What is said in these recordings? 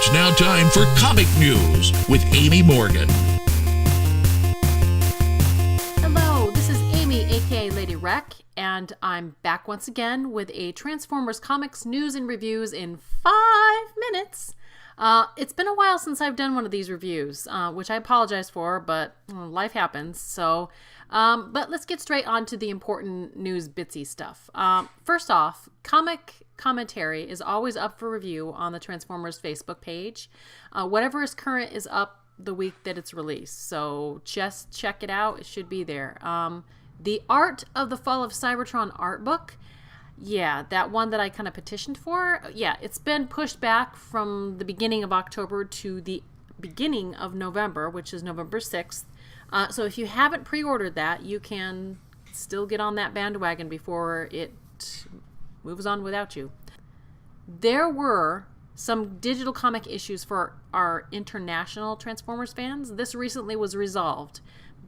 It's now time for Comic News with Aimee Morgan. Hello, this is Aimee, aka Lady Rec, and I'm back once again with a Transformers Comics news and reviews in 5 minutes. It's been a while since I've done one of these reviews, which I apologize for, but life happens. So, but let's get straight on to the important news bitsy stuff. First off, comic commentary is always up for review on the Transformers Facebook page. Whatever is current is up the week that it's released, so just check it out. It should be there. The Art of the Fall of Cybertron art book, yeah, that one that I kind of petitioned for, yeah, it's been pushed back from the beginning of October to the beginning of November, which is November 6th. So if you haven't pre-ordered that, you can still get on that bandwagon before it moves on without you. There were some digital comic issues for our international Transformers fans. This recently was resolved.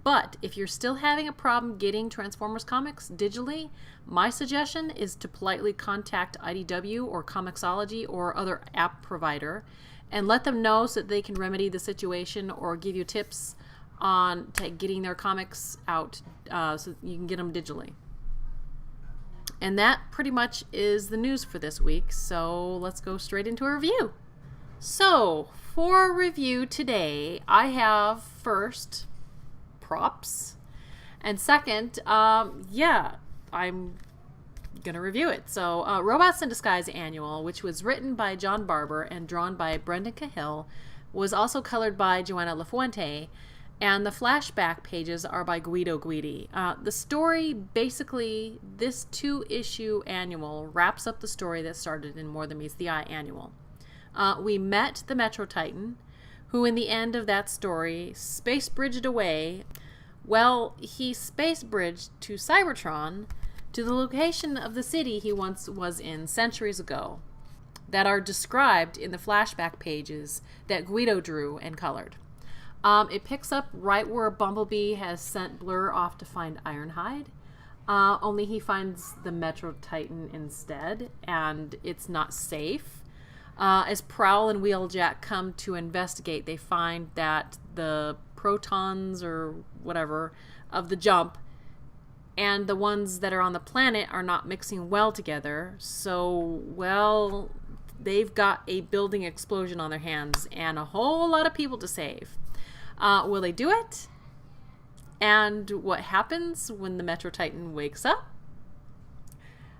But if you're still having a problem getting Transformers comics digitally, my suggestion is to politely contact IDW or Comixology or other app provider and let them know so that they can remedy the situation or give you tips on getting their comics out so you can get them digitally. And that pretty much is the news for this week, so let's go straight into a review. So, for review today, I have first props, and second, I'm gonna review it. So, Robots in Disguise Annual, which was written by John Barber and drawn by Brendan Cahill, was also colored by Joanna Lafuente, and the flashback pages are by Guido Guidi. The story, basically, this 2-issue annual wraps up the story that started in More Than Meets the Eye annual. We met the Metro Titan, who in the end of that story space bridged away. Well, he space bridged to Cybertron, to the location of the city he once was in centuries ago, that are described in the flashback pages that Guido drew and colored. It picks up right where Bumblebee has sent Blur off to find Ironhide, only he finds the Metro Titan instead, and it's not safe. As Prowl and Wheeljack come to investigate, they find that the protons or whatever of the jump and the ones that are on the planet are not mixing well together. So, well, they've got a building explosion on their hands and a whole lot of people to save. Will they do it? And what happens when the Metro Titan wakes up?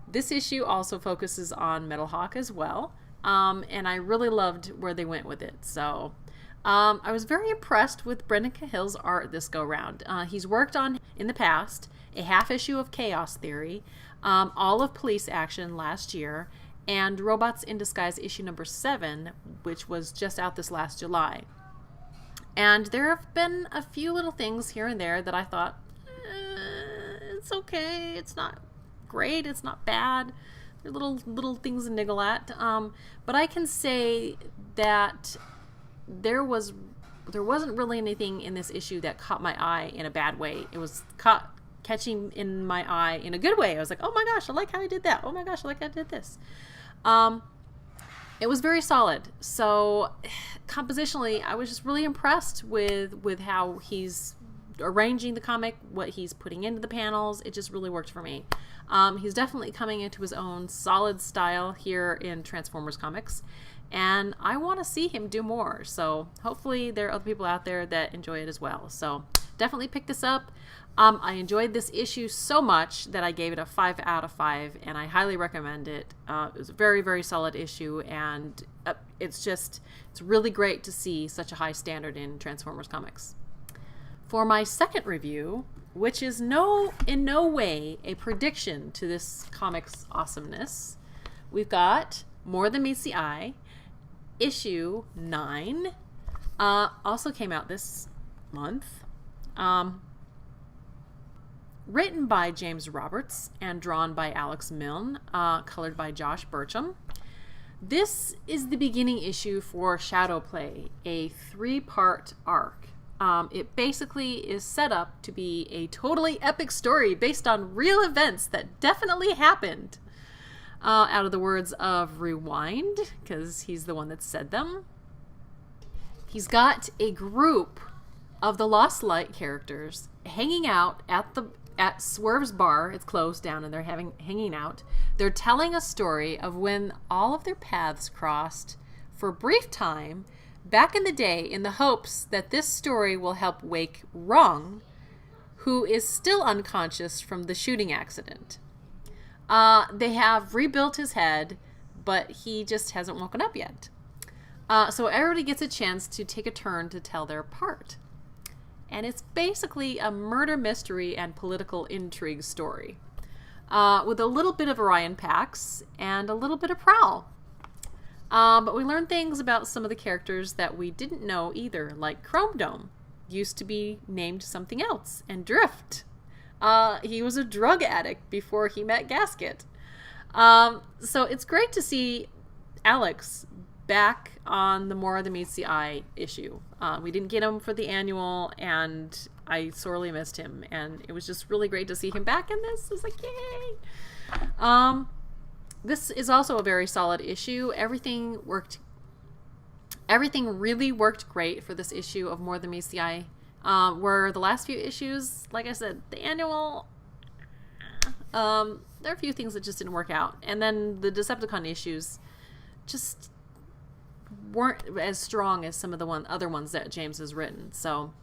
This issue also focuses on Metal Hawk as well. And I really loved where they went with it. So I was very impressed with Brendan Cahill's art this go round. He's worked on, in the past, a half issue of Chaos Theory, all of Police Action last year, and Robots in Disguise issue number 7, which was just out this last July. And there have been a few little things here and there that I thought, it's okay, it's not great, it's not bad. They're little things to niggle at. But I can say that there wasn't really anything in this issue that caught my eye in a bad way. It was catching in my eye in a good way. I was like, oh my gosh, I like how I did that. Oh my gosh, I like how I did this. It was very solid. So compositionally, I was just really impressed with how he's arranging the comic, what he's putting into the panels. It just really worked for me. He's definitely coming into his own solid style here in Transformers comics, and I want to see him do more. So hopefully there are other people out there that enjoy it as well. So definitely pick this up. I enjoyed this issue so much that I gave it a 5 out of 5, and I highly recommend it. It was a very, very solid issue, and it's really great to see such a high standard in Transformers comics. For my second review, which is in no way a prediction to this comic's awesomeness, we've got More Than Meets the Eye, issue 9. Also came out this month. Written by James Roberts and drawn by Alex Milne, colored by Josh Burcham. This is the beginning issue for Shadow Play, a 3-part arc. It basically is set up to be a totally epic story based on real events that definitely happened. Out of the words of Rewind, because he's the one that said them. He's got a group of the Lost Light characters hanging out at Swerve's bar. It's closed down and they're hanging out. They're telling a story of when all of their paths crossed for a brief time back in the day, in the hopes that this story will help wake Rung, who is still unconscious from the shooting accident. They have rebuilt his head, but he just hasn't woken up yet. So everybody gets a chance to take a turn to tell their part. And it's basically a murder mystery and political intrigue story, with a little bit of Orion Pax and a little bit of Prowl. But we learn things about some of the characters that we didn't know either, like Chrome Dome used to be named something else, and Drift. He was a drug addict before he met Gasket. So it's great to see Alex back on the More Than Meets the Eye issue. We didn't get him for the annual, and I sorely missed him. And it was just really great to see him back in this. It was like, yay! This is also a very solid issue. Everything really worked great for this issue of More Than Meets the Eye. Where the last few issues, like I said, the annual, there are a few things that just didn't work out. And then the Decepticon issues just weren't as strong as some of the other ones that James has written. So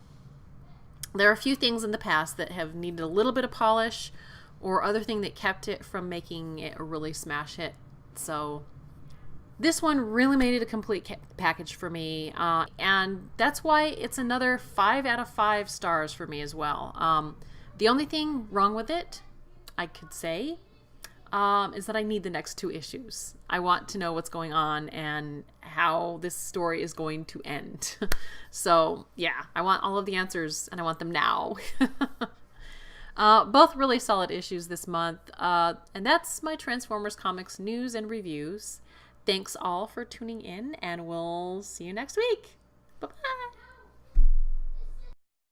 there are a few things in the past that have needed a little bit of polish, or other thing that kept it from making it a really smash hit. So this one really made it a complete package for me, and that's why it's another 5 out of 5 stars for me as well. The only thing wrong with it, I could say, is that I need the next 2 issues. I want to know what's going on and how this story is going to end. So yeah, I want all of the answers, and I want them now. Both really solid issues this month, and that's my Transformers Comics news and reviews. Thanks all for tuning in, and we'll see you next week. Bye-bye.